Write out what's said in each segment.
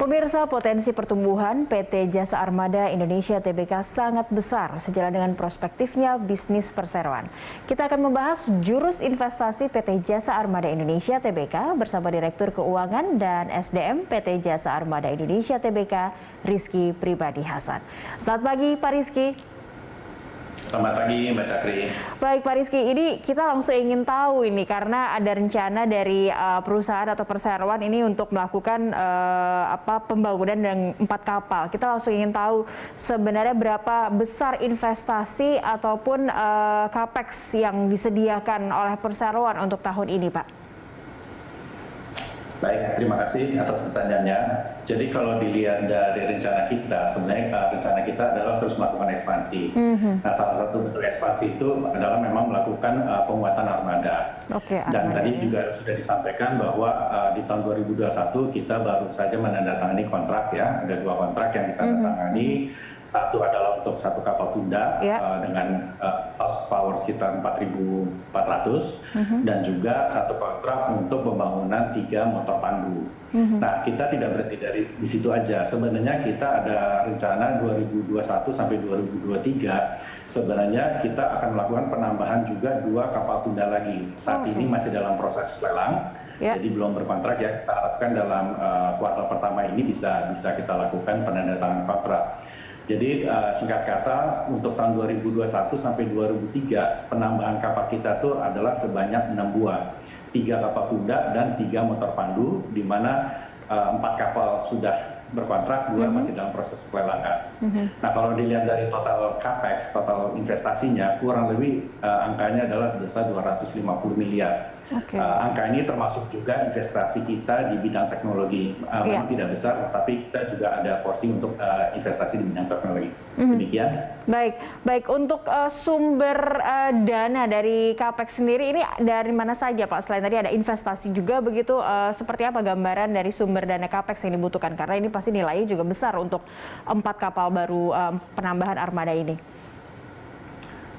Pemirsa, potensi pertumbuhan PT Jasa Armada Indonesia Tbk sangat besar sejalan dengan prospektifnya bisnis perseroan. Kita akan membahas jurus investasi PT Jasa Armada Indonesia Tbk bersama Direktur Keuangan dan SDM PT Jasa Armada Indonesia Tbk, Rizky Pribadi Hasan. Selamat pagi Pak Rizky. Selamat pagi Mbak Cakri. Baik Pak Rizky, ini kita langsung ingin tahu ini karena ada rencana dari perusahaan atau perseroan ini untuk melakukan pembangunan dengan 4 kapal. Kita langsung ingin tahu sebenarnya berapa besar investasi ataupun capex yang disediakan oleh perseroan untuk tahun ini, Pak. Baik, terima kasih atas pertanyaannya. Jadi kalau dilihat dari rencana kita, sebenarnya rencana kita adalah terus melakukan ekspansi. Nah, salah satu bentuk ekspansi itu adalah memang melakukan penguatan armada. Dan tadi juga sudah disampaikan bahwa di tahun 2021 kita baru saja menandatangani kontrak ya, ada 2 kontrak yang ditandatangani. Satu adalah untuk 1 kapal tunda dengan horsepower sekitar 4.400 dan juga 1 kontrak untuk pembangunan 3 motor pandu. Nah, kita tidak berhenti di situ aja. Sebenarnya kita ada rencana 2021 sampai 2023. Sebenarnya kita akan melakukan penambahan juga 2 kapal tunda lagi. Saat ini masih dalam proses lelang. Jadi belum berkontrak ya. Kita harapkan dalam kuartal pertama ini bisa kita lakukan penandatanganan kontrak. Jadi singkat kata untuk tahun 2021 sampai 2003 penambahan kapal kita tuh adalah sebanyak 6 buah, 3 kapal tunda dan 3 motor pandu, di mana 4 kapal sudah berkontrak, 2 masih dalam proses pelelangan. Nah, kalau dilihat dari total capex, total investasinya kurang lebih angkanya adalah sebesar 250 miliar. Angka ini termasuk juga investasi kita di bidang teknologi. Memang tidak besar, tapi kita juga ada porsi untuk investasi di bidang teknologi. Demikian. Baik. Untuk sumber dana dari capex sendiri ini dari mana saja, Pak? Selain tadi ada investasi juga begitu, seperti apa gambaran dari sumber dana capex yang dibutuhkan? Karena ini pasti nilainya juga besar untuk 4 kapal baru penambahan armada ini.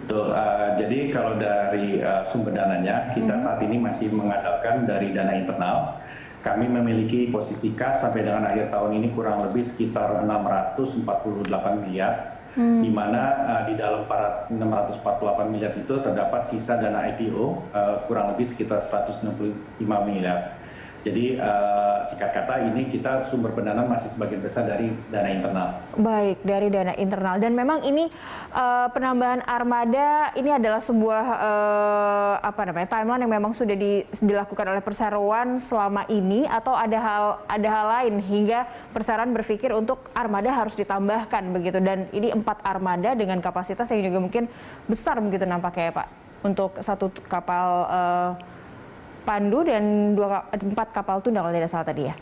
Betul. Jadi kalau dari sumber dananya, kita saat ini masih mengandalkan dari dana internal. Kami memiliki posisi kas sampai dengan akhir tahun ini kurang lebih sekitar 648 miliar, di mana di dalam 648 miliar itu terdapat sisa dana IPO kurang lebih sekitar 165 miliar. Jadi singkat kata ini kita sumber pendanaan masih sebagian besar dari dana internal. Baik, dari dana internal. Dan memang ini penambahan armada ini adalah sebuah timeline yang memang sudah dilakukan oleh perseroan selama ini, atau ada hal lain hingga perseroan berpikir untuk armada harus ditambahkan begitu, dan ini 4 armada dengan kapasitas yang juga mungkin besar begitu nampaknya ya Pak, untuk 1 kapal pandu dan 4 kapal tunda kalau tidak salah tadi ya.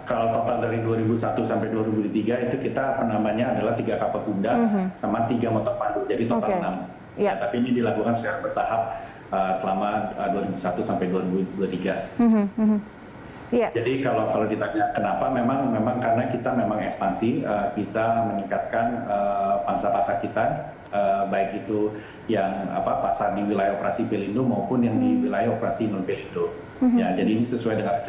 Kalau total dari 2001 sampai 2003 itu kita penambahannya adalah 3 kapal tunda sama 3 motor pandu, jadi total 6. Ya, tapi ini dilakukan secara bertahap selama 2001 sampai 2023. Jadi kalau ditanya kenapa, memang karena kita memang ekspansi, kita meningkatkan pangsa pasar kita, baik itu yang pasar di wilayah operasi Pelindo maupun yang di wilayah operasi non Pelindo. Ya, jadi ini sesuai dengan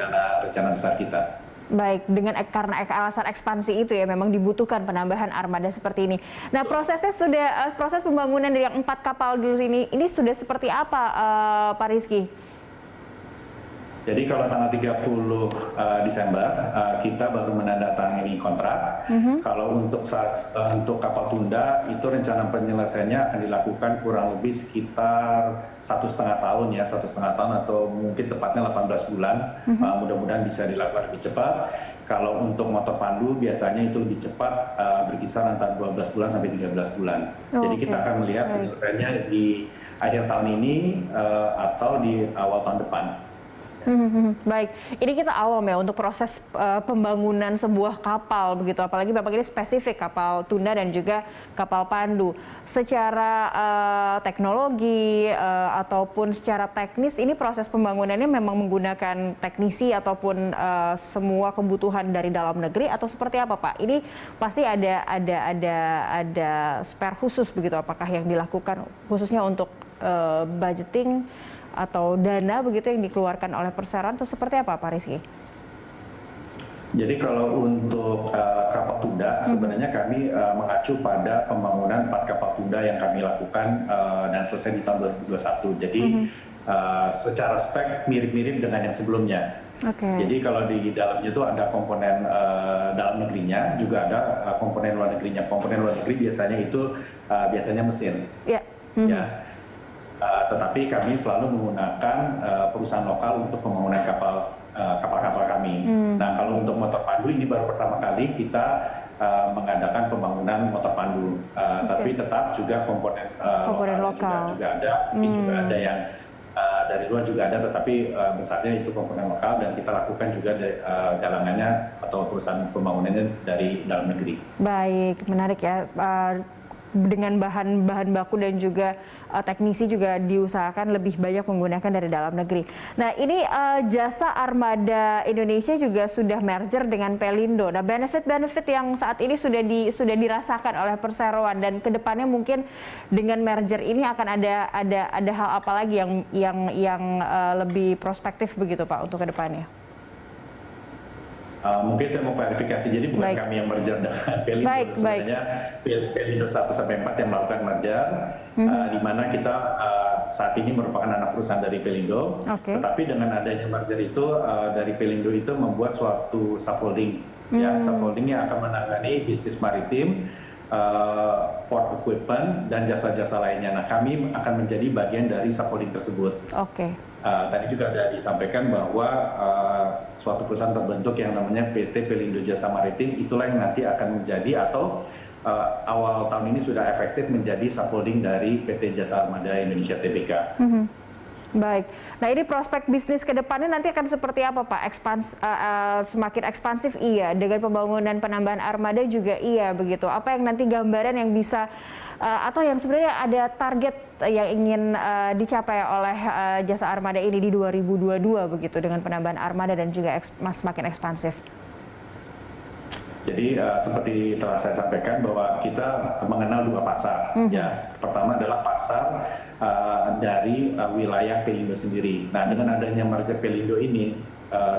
rencana besar kita. Baik, karena alasan ekspansi itu ya memang dibutuhkan penambahan armada seperti ini. Nah, proses pembangunan dari yang 4 kapal dulu ini sudah seperti apa, Pak Rizky? Jadi kalau tanggal 30 Desember kita baru menandatangani kontrak. Kalau untuk kapal tunda itu rencana penyelesaiannya akan dilakukan kurang lebih sekitar 1,5 tahun ya, 1,5 tahun atau mungkin tepatnya 18 bulan. Mudah-mudahan bisa dilakukan lebih cepat. Kalau untuk motor pandu biasanya itu lebih cepat, berkisar antara 12 bulan sampai 13 bulan. Jadi kita akan melihat penyelesaiannya di akhir tahun ini atau di awal tahun depan. Baik, ini kita awam ya untuk proses pembangunan sebuah kapal begitu, apalagi Bapak ini spesifik kapal tunda dan juga kapal pandu. Secara teknologi ataupun secara teknis ini proses pembangunannya memang menggunakan teknisi ataupun semua kebutuhan dari dalam negeri atau seperti apa Pak? Ini pasti ada spare khusus begitu, apakah yang dilakukan khususnya untuk budgeting atau dana begitu yang dikeluarkan oleh perseroan, atau seperti apa Pak Rizky? Jadi kalau untuk kapal tunda, sebenarnya kami mengacu pada pembangunan 4 kapal tunda yang kami lakukan dan selesai di tahun 2021. Jadi secara spek mirip-mirip dengan yang sebelumnya. Jadi kalau di dalamnya itu ada komponen dalam negerinya, juga ada komponen luar negerinya. Komponen luar negeri biasanya mesin. Ya. Tetapi kami selalu menggunakan perusahaan lokal untuk pembangunan kapal-kapal kami. Nah, kalau untuk motor pandu ini baru pertama kali kita mengadakan pembangunan motor pandu. Tapi tetap juga komponen lokal juga ada. Mungkin juga ada yang dari luar juga ada, tetapi besarnya itu komponen lokal dan kita lakukan juga galangannya atau perusahaan pembangunannya dari dalam negeri. Baik, menarik ya. Dengan bahan baku dan juga teknisi juga diusahakan lebih banyak menggunakan dari dalam negeri. Nah, ini Jasa Armada Indonesia juga sudah merger dengan Pelindo. Nah, benefit-benefit yang saat ini sudah dirasakan oleh perseroan dan kedepannya mungkin dengan merger ini akan ada hal apa lagi yang lebih prospektif begitu Pak untuk kedepannya? Mungkin saya mau klarifikasi, jadi bukan kami yang merger dengan Pelindo, sebenarnya Pelindo 1 sampai 4 yang melakukan merger, di mana kita saat ini merupakan anak perusahaan dari Pelindo, tetapi dengan adanya merger itu dari Pelindo itu membuat suatu subholding, ya subholding yang akan menangani bisnis maritim, port equipment dan jasa-jasa lainnya. Nah, kami akan menjadi bagian dari subholding tersebut. Tadi juga ada disampaikan bahwa suatu perusahaan terbentuk yang namanya PT Pelindo Jasa Maritim, itulah yang nanti akan menjadi atau awal tahun ini sudah efektif menjadi subholding dari PT Jasa Armada Indonesia Tbk. Baik. Nah, ini prospek bisnis ke depannya nanti akan seperti apa Pak? Semakin ekspansif iya, dengan pembangunan penambahan armada juga iya begitu. Apa yang nanti gambaran yang bisa atau yang sebenarnya ada target yang ingin dicapai oleh Jasa Armada ini di 2022 begitu dengan penambahan armada dan juga semakin ekspansif? Jadi seperti telah saya sampaikan bahwa kita mengenal 2 pasar. Ya, pertama adalah pasar dari wilayah Pelindo sendiri. Nah, dengan adanya merger Pelindo ini,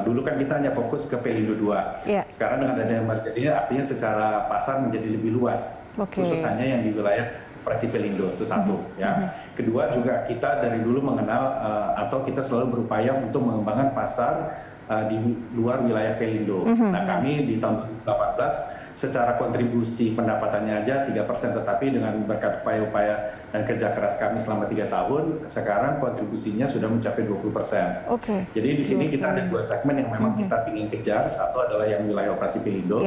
dulu kan kita hanya fokus ke Pelindo 2. Sekarang dengan adanya merger ini artinya secara pasar menjadi lebih luas. Khusus hanya yang di wilayah operasi Pelindo, itu satu. Ya. Kedua juga kita dari dulu mengenal atau kita selalu berupaya untuk mengembangkan pasar di luar wilayah Pelindo. Nah, kami di tahun 2018 secara kontribusi pendapatannya aja 3%, tetapi dengan berkat upaya-upaya dan kerja keras kami selama 3 tahun, sekarang kontribusinya sudah mencapai 20%. Jadi di sini kita ada 2 segmen yang memang kita ingin kejar. Satu adalah yang wilayah operasi Pelindo,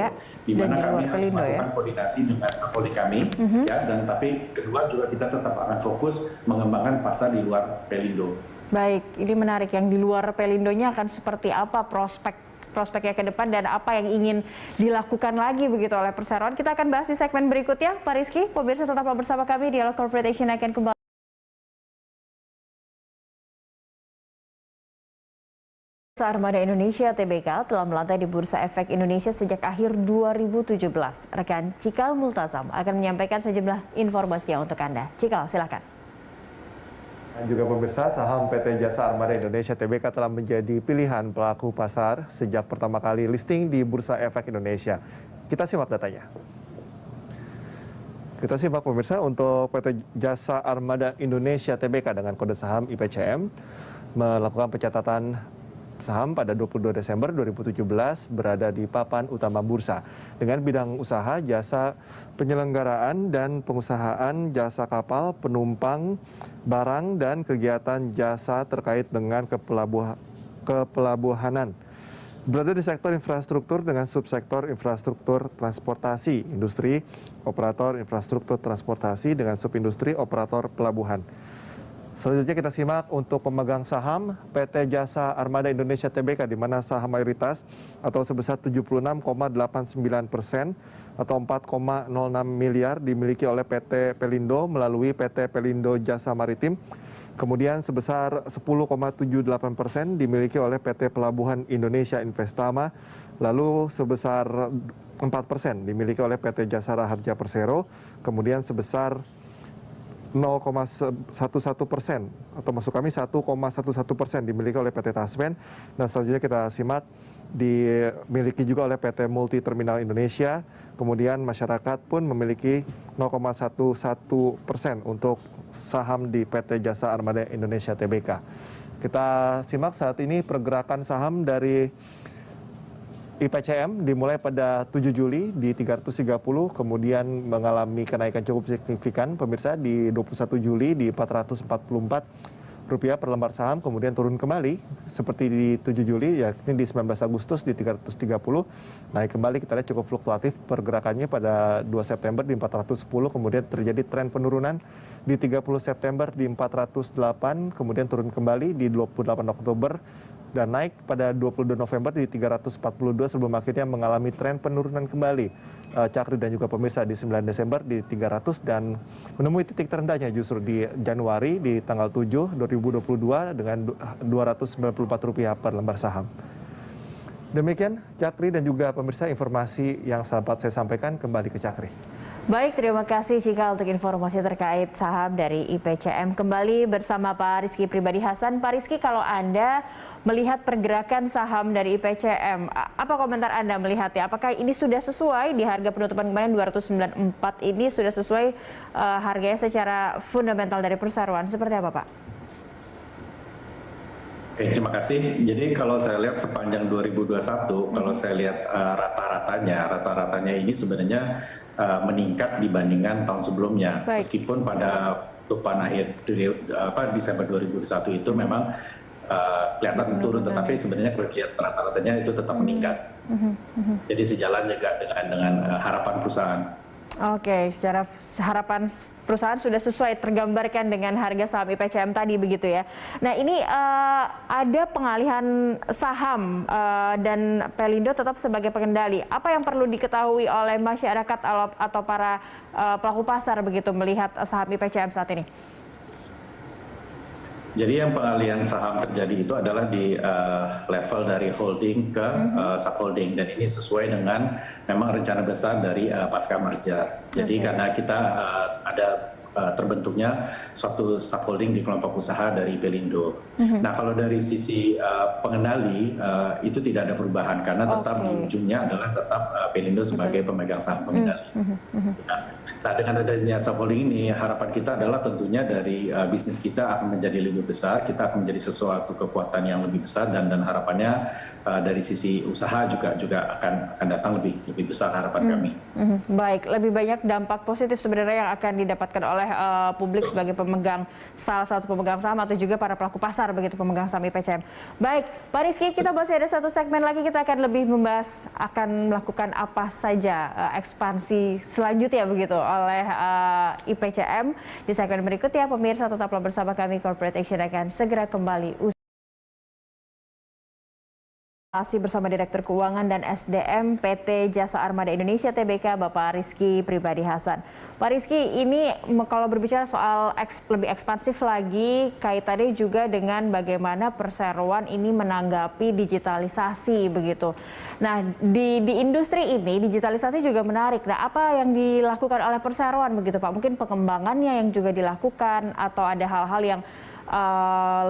di mana kami harus melakukan koordinasi dengan subholding kami, dan tapi kedua juga kita tetap akan fokus mengembangkan pasar di luar Pelindo. Baik, ini menarik. Yang di luar Pelindonya akan seperti apa prospeknya ke depan dan apa yang ingin dilakukan lagi begitu oleh perseroan. Kita akan bahas di segmen berikutnya, Pak Rizky. Pemirsa tetaplah bersama kami, Dialog Corporate Action akan kembali. Jasa Armada Indonesia Tbk telah melantai di Bursa Efek Indonesia sejak akhir 2017. Rekan Cikal Multazam akan menyampaikan sejumlah informasinya untuk Anda. Cikal, silakan. Dan juga pemirsa, saham PT Jasa Armada Indonesia Tbk telah menjadi pilihan pelaku pasar sejak pertama kali listing di Bursa Efek Indonesia. Kita simak datanya. Kita simak pemirsa, untuk PT Jasa Armada Indonesia Tbk dengan kode saham IPCM melakukan pencatatan saham pada 22 Desember 2017 berada di papan utama bursa dengan bidang usaha jasa penyelenggaraan dan pengusahaan jasa kapal, penumpang, barang, dan kegiatan jasa terkait dengan kepelabuhanan. Berada di sektor infrastruktur dengan subsektor infrastruktur transportasi, industri, operator infrastruktur transportasi dengan subindustri operator pelabuhan. Selanjutnya kita simak untuk pemegang saham PT Jasa Armada Indonesia Tbk, di mana saham mayoritas atau sebesar 76,89% atau 4,06 miliar dimiliki oleh PT Pelindo melalui PT Pelindo Jasa Maritim. Kemudian sebesar 10,78% dimiliki oleh PT Pelabuhan Indonesia Investama. Lalu sebesar 4% dimiliki oleh PT Jasa Raharja Persero. Kemudian sebesar 0,11% atau maksud kami 1,11% dimiliki oleh PT Taspen. Dan selanjutnya kita simak dimiliki juga oleh PT Multi Terminal Indonesia. Kemudian masyarakat pun memiliki 0,11% untuk saham di PT Jasa Armada Indonesia Tbk. Kita simak saat ini pergerakan saham dari IPCM dimulai pada 7 Juli di 330, kemudian mengalami kenaikan cukup signifikan, pemirsa, di 21 Juli di 444 rupiah per lembar saham, kemudian turun kembali seperti di 7 Juli, yakni di 19 Agustus di 330, naik kembali. Kita lihat cukup fluktuatif pergerakannya pada 2 September di 410, kemudian terjadi tren penurunan di 30 September di 408, kemudian turun kembali di 28 Oktober, dan naik pada 22 November di 342 sebelum akhirnya mengalami tren penurunan kembali. Cakri dan juga pemirsa di 9 Desember di 300 dan menemui titik terendahnya justru di Januari di tanggal 7 2022 dengan Rp294 per lembar saham. Demikian Cakri dan juga pemirsa informasi yang sahabat saya sampaikan, kembali ke Cakri. Baik, terima kasih Cika untuk informasi terkait saham dari IPCM. Kembali bersama Pak Rizky Pribadi Hasan. Pak Rizky, kalau Anda melihat pergerakan saham dari IPCM, apa komentar Anda melihatnya? Apakah ini sudah sesuai di harga penutupan kemarin 294 ini sudah sesuai harganya secara fundamental dari perseroan? Seperti apa, Pak? Oke, terima kasih. Jadi kalau saya lihat sepanjang 2021, kalau saya lihat rata-ratanya ini sebenarnya meningkat dibandingkan tahun sebelumnya. Baik. Meskipun pada penutupan akhir Desember 2021 itu memang kelihatan turun, tetapi sebenarnya kalau lihat rata-ratanya itu tetap meningkat. Jadi sejalan juga dengan harapan perusahaan. Oke, secara harapan perusahaan sudah sesuai tergambarkan dengan harga saham IPCM tadi begitu ya. Nah ini ada pengalihan saham dan Pelindo tetap sebagai pengendali. Apa yang perlu diketahui oleh masyarakat atau para pelaku pasar begitu melihat saham IPCM saat ini? Jadi yang pengalihan saham terjadi itu adalah di level dari holding ke subholding, dan ini sesuai dengan memang rencana besar dari pasca merger. Jadi karena kita ada terbentuknya suatu subholding di kelompok usaha dari Pelindo. Nah kalau dari sisi pengendali itu tidak ada perubahan karena tetap di ujungnya adalah tetap Pelindo sebagai pemegang saham pengendali. Nah dengan adanya subholding ini harapan kita adalah tentunya dari bisnis kita akan menjadi lebih besar, kita akan menjadi sesuatu kekuatan yang lebih besar, dan harapannya dari sisi usaha juga akan datang lebih besar harapan kami. Baik, lebih banyak dampak positif sebenarnya yang akan didapatkan oleh publik sebagai salah satu pemegang saham atau juga para pelaku pasar begitu pemegang saham IPCM. Baik, Pak Rizky, kita masih ada satu segmen lagi, kita akan lebih membahas akan melakukan apa saja ekspansi selanjutnya begitu oleh IPCM di segmen berikutnya. Pemirsa tetaplah bersama kami, Corporate Action akan segera kembali. Masih bersama Direktur Keuangan dan SDM PT Jasa Armada Indonesia Tbk, Bapak Rizky Pribadi Hasan. Pak Rizky, ini kalau berbicara soal lebih ekspansif lagi, kaitannya juga dengan bagaimana perseroan ini menanggapi digitalisasi begitu. Nah, di industri ini digitalisasi juga menarik. Nah, apa yang dilakukan oleh perseroan begitu Pak? Mungkin pengembangannya yang juga dilakukan atau ada hal-hal yang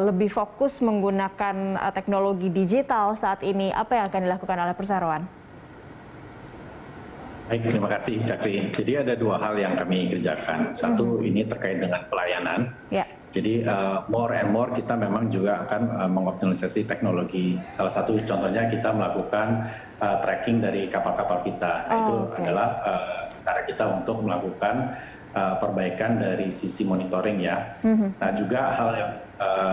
lebih fokus menggunakan teknologi digital saat ini, apa yang akan dilakukan oleh perseroan? Baik, terima kasih Cakri. Jadi ada dua hal yang kami kerjakan. Satu ini terkait dengan pelayanan. Ya. Jadi more and more kita memang juga akan mengoptimalisasi teknologi. Salah satu contohnya kita melakukan tracking dari kapal-kapal kita. Itu adalah cara kita untuk melakukan perbaikan dari sisi monitoring ya. Nah juga hal yang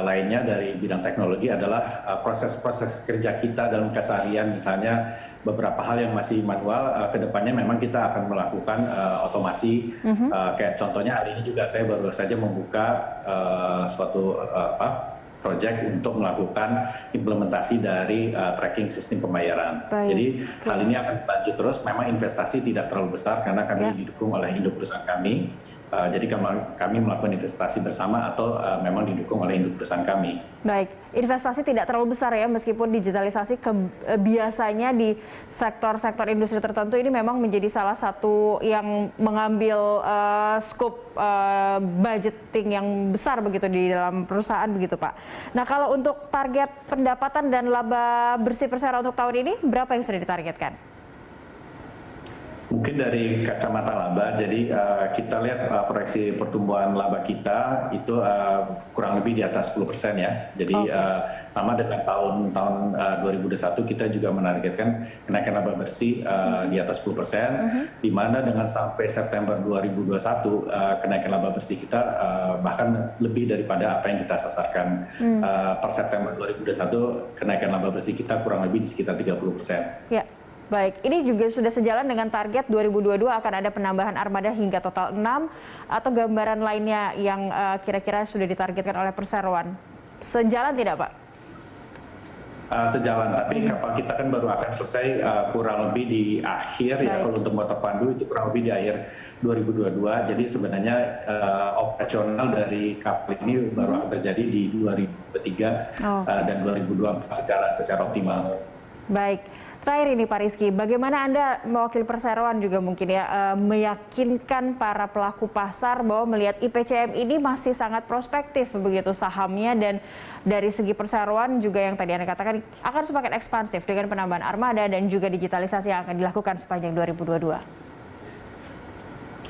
lainnya dari bidang teknologi adalah proses-proses kerja kita dalam keseharian, misalnya beberapa hal yang masih manual, kedepannya memang kita akan melakukan otomasi. Kayak contohnya hari ini juga saya baru saja membuka suatu project untuk melakukan implementasi dari tracking sistem pembayaran. Jadi hal ini akan lanjut terus. Memang investasi tidak terlalu besar karena kami didukung oleh induk perusahaan kami. Jadi kami melakukan investasi bersama atau memang didukung oleh induk perusahaan kami. Baik, investasi tidak terlalu besar ya, meskipun digitalisasi biasanya di sektor-sektor industri tertentu ini memang menjadi salah satu yang mengambil skop budgeting yang besar begitu di dalam perusahaan begitu Pak. Nah kalau untuk target pendapatan dan laba bersih Persero untuk tahun ini berapa yang sudah ditargetkan? Mungkin dari kacamata laba, jadi kita lihat proyeksi pertumbuhan laba kita itu kurang lebih di atas 10% ya. Jadi sama dengan tahun 2021 kita juga menargetkan kenaikan laba bersih di atas 10%, di mana dengan sampai September 2021 kenaikan laba bersih kita bahkan lebih daripada apa yang kita sasarkan. Per September 2021 kenaikan laba bersih kita kurang lebih di sekitar 30%. Ya. Baik, ini juga sudah sejalan dengan target 2022 akan ada penambahan armada hingga total 6 atau gambaran lainnya yang kira-kira sudah ditargetkan oleh perseroan. Sejalan tidak Pak? Sejalan, tapi kapal kita kan baru akan selesai kurang lebih di akhir ya, kalau untuk motor pandu itu kurang lebih di akhir 2022. Jadi sebenarnya operasional dari kapal ini baru akan terjadi di 2023 dan 2024 secara optimal. Baik. Terakhir ini Pak Rizky, bagaimana Anda mewakili perseroan juga mungkin ya meyakinkan para pelaku pasar bahwa melihat IPCM ini masih sangat prospektif begitu sahamnya, dan dari segi perseroan juga yang tadi Anda katakan akan semakin ekspansif dengan penambahan armada dan juga digitalisasi yang akan dilakukan sepanjang 2022.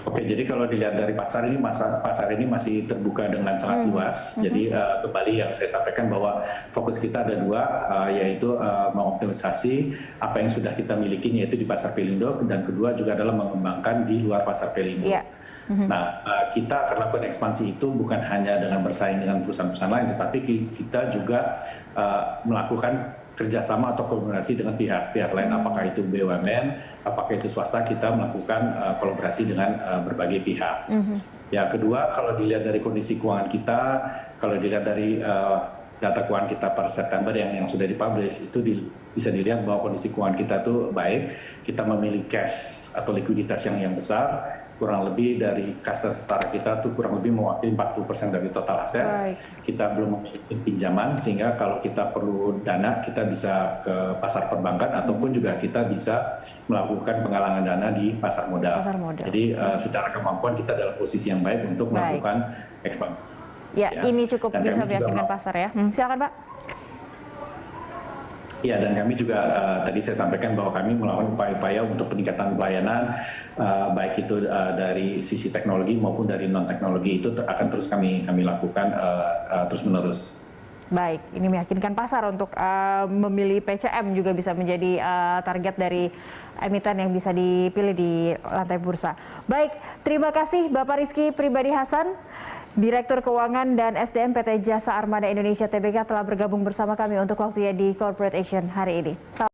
Oke, jadi kalau dilihat dari pasar ini masih terbuka dengan sangat luas. Jadi kembali yang saya sampaikan bahwa fokus kita ada dua, yaitu mengoptimisasi apa yang sudah kita miliki yaitu di pasar Pelindo, dan kedua juga adalah mengembangkan di luar pasar Pelindo. Yeah. Nah, kita akan lakukan ekspansi itu bukan hanya dengan bersaing dengan perusahaan-perusahaan lain, tetapi kita juga melakukan kerjasama atau kolaborasi dengan pihak-pihak lain, apakah itu BUMN, apakah itu swasta, kita melakukan kolaborasi dengan berbagai pihak. Ya, kedua, kalau dilihat dari kondisi keuangan kita, kalau dilihat dari data keuangan kita per September yang sudah dipublish, itu bisa dilihat bahwa kondisi keuangan kita tuh baik, kita memiliki cash atau likuiditas yang besar, kurang lebih dari kas setara kita tuh kurang lebih mewakili 40% dari total aset. Baik. Kita belum memiliki pinjaman, sehingga kalau kita perlu dana kita bisa ke pasar perbankan ataupun juga kita bisa melakukan penggalangan dana di pasar modal. Jadi secara kemampuan kita dalam posisi yang baik untuk melakukan ekspansi. Ya, ini cukup bisa meyakinkan pasar ya. Silakan Pak. Ya, dan kami juga tadi saya sampaikan bahwa kami melakukan upaya-upaya untuk peningkatan pelayanan, baik itu dari sisi teknologi maupun dari non-teknologi, itu akan terus kami lakukan terus-menerus. Baik, ini meyakinkan pasar untuk memilih PCM juga bisa menjadi target dari emiten yang bisa dipilih di lantai bursa. Baik, terima kasih Bapak Rizky Pribadi Hasan, Direktur Keuangan dan SDM PT Jasa Armada Indonesia Tbk telah bergabung bersama kami untuk waktunya di Corporate Action hari ini.